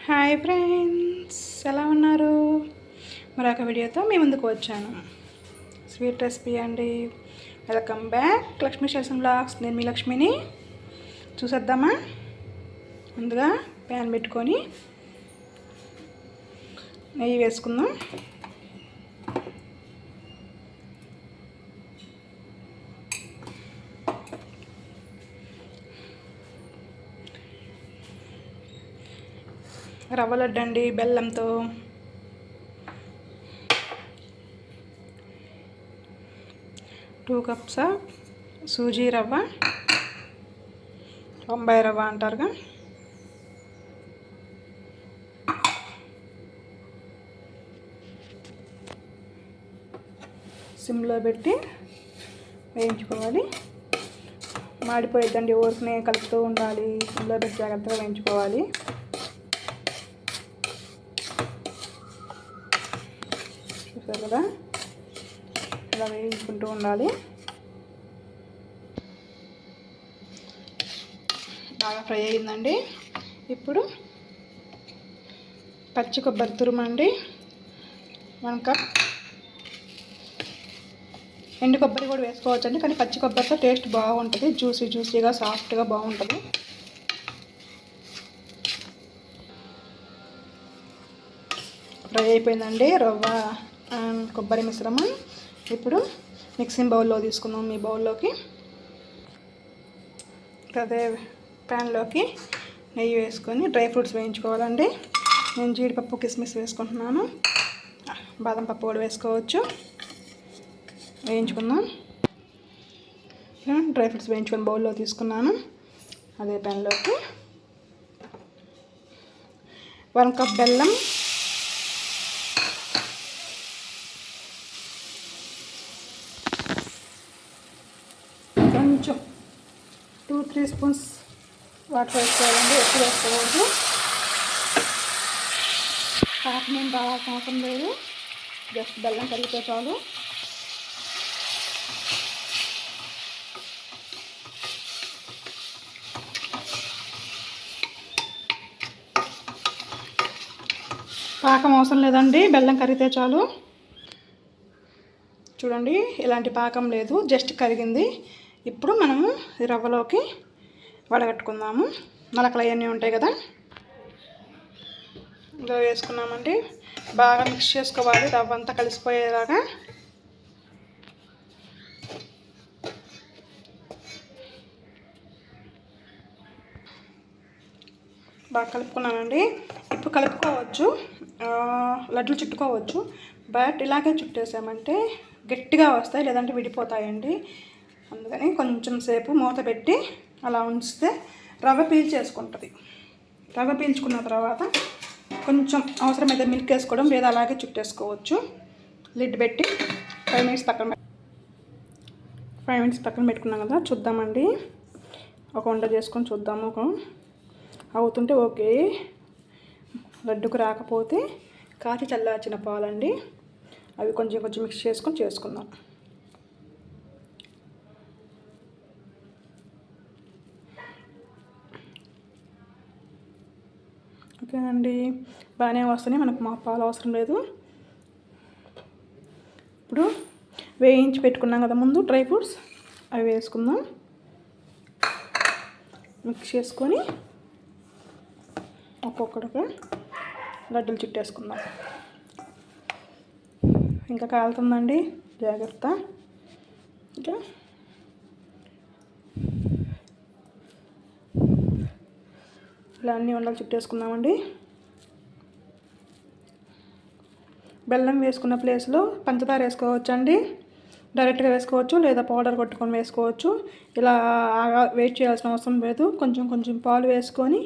Hi friends, ఎలా ఉన్నారు? మరొక వీడియోతో మీ ముందుకు వచ్చాను. స్వీట్ రెసిపీ అండి. Welcome back Lakshmi Shasan blogs. నేను మీ లక్ష్మిని. చూసేద్దామా? ముందుగా ప్యాన్ పెట్టుకొని నెయ్యి వేసుకుందాం. రవ్వ లడ్డు అండి, బెల్లంతో. 2 కప్స్ సూజీ రవ్వ, బొంబాయి రవ్వ అంటారుగా. సిమ్లో పెట్టి వేయించుకోవాలి. మాడిపోయిద్దండి, ఊరికనే కలుపుతూ ఉండాలి. సిమ్లో పెట్టి జాగ్రత్తగా వేయించుకోవాలి. చూసారు కదా, ఇలా వేయించుకుంటూ ఉండాలి. బాగా ఫ్రై అయిందండి. ఇప్పుడు పచ్చి కొబ్బరి తురుమండి 1 కప్. ఎండు కొబ్బరి కూడా వేసుకోవచ్చండి, కానీ పచ్చి కొబ్బరితో టేస్ట్ బాగుంటుంది. జ్యూసీగా సాఫ్ట్గా బాగుంటుంది. ఫ్రై అయిపోయిందండి రవ్వ కొబ్బరి మిశ్రమం. ఇప్పుడు మిక్సింగ్ బౌల్లో తీసుకుందాం. మీ బౌల్లోకి అదే ప్యాన్లోకి నెయ్యి వేసుకొని డ్రై ఫ్రూట్స్ వేయించుకోవాలండి. నేను జీడిపప్పు కిస్మిస్ వేసుకుంటున్నాను. బాదం పప్పు కూడా వేసుకోవచ్చు. వేయించుకుందాం. డ్రై ఫ్రూట్స్ వేయించుకొని బౌల్లో తీసుకున్నాను. అదే ప్యాన్లోకి 1 కప్ బెల్లం, కొంచెం 2-3 స్పూన్స్ వాటర్ వేసుకోవాలండి. ఎక్కువ వేసుకోవద్దు. పాకం ఏం బాగా అవసరం లేదు, జస్ట్ బెల్లం కలిపితే చాలు. పాకం అవసరం లేదండి, బెల్లం కరిగితే చాలు. చూడండి, ఇలాంటి పాకం లేదు, జస్ట్ కరిగింది. ఇప్పుడు మనము ఈ రవ్వలోకి వడగట్టుకుందాము. మొలకలు అవన్నీ ఉంటాయి కదా, ఇలా వేసుకున్నామండి. బాగా మిక్స్ చేసుకోవాలి, రవ్వ అంతా కలిసిపోయేలాగా. బాగా కలుపుకున్నానండి. ఇప్పుడు కలుపుకోవచ్చు, లడ్డూలు చుట్టుకోవచ్చు. బట్ ఇలాగే చుట్టేసామంటే గట్టిగా వస్తాయి, లేదంటే విడిపోతాయండి. అందుకని కొంచెం సేపు మూత పెట్టి అలా ఉంచితే రవ్వ పీల్చేసుకుంటుంది. రవ్వ పీల్చుకున్న తర్వాత కొంచెం అవసరమైతే మిల్క్ వేసుకోవడం, లేదా అలాగే చుట్టేసుకోవచ్చు. లిడ్ పెట్టి 5 మినిట్స్ పక్కన పెట్టుకున్నాం కదా. చూద్దామండి, ఒక వంట చేసుకొని చూద్దాము. అవుతుంటే ఓకే, లడ్డుకు రాకపోతే కాచి చల్లార్చిన పాలండి, అవి కొంచెం మిక్స్ చేసుకుందాం. ఓకేనండి, బాగానే వస్తున్నాయి. మనకు మా పాలు అవసరం లేదు. ఇప్పుడు వేయించి పెట్టుకున్నాం కదా ముందు డ్రై ఫ్రూట్స్, అవి వేసుకుందాం. మిక్స్ చేసుకొని ఒక్కొక్కటిగా లడ్డూలు చుట్టేసుకుందాం. ఇంకా కాలుతుందండి, జాగ్రత్త. ఇంకా ఇలా అన్నీ ఉండలు చుట్టేసుకుందామండి. బెల్లం వేసుకున్న ప్లేస్లో పంచదార వేసుకోవచ్చండి. డైరెక్ట్గా వేసుకోవచ్చు, లేదా పౌడర్ కొట్టుకొని వేసుకోవచ్చు. ఇలా వెయిట్ చేయాల్సిన అవసరం లేదు. కొంచెం పాలు వేసుకొని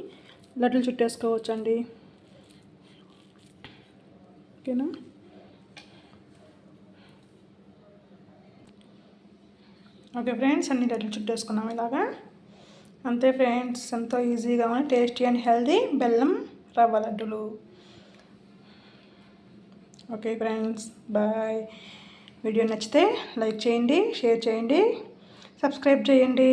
లడ్డూలు చుట్టేసుకోవచ్చండి. ఓకేనా? ఓకే ఫ్రెండ్స్, అన్ని లడ్డూలు చుట్టేసుకున్నాం ఇలాగా. అంతే ఫ్రెండ్స్, ఎంతో ఈజీగా ఉన్నాయి, టేస్టీ అండ్ హెల్దీ బెల్లం రవ్వ లడ్డూలు. Okay friends, bye. వీడియో నచ్చితే లైక్ చేయండి, షేర్ చేయండి, సబ్స్క్రైబ్ చేయండి.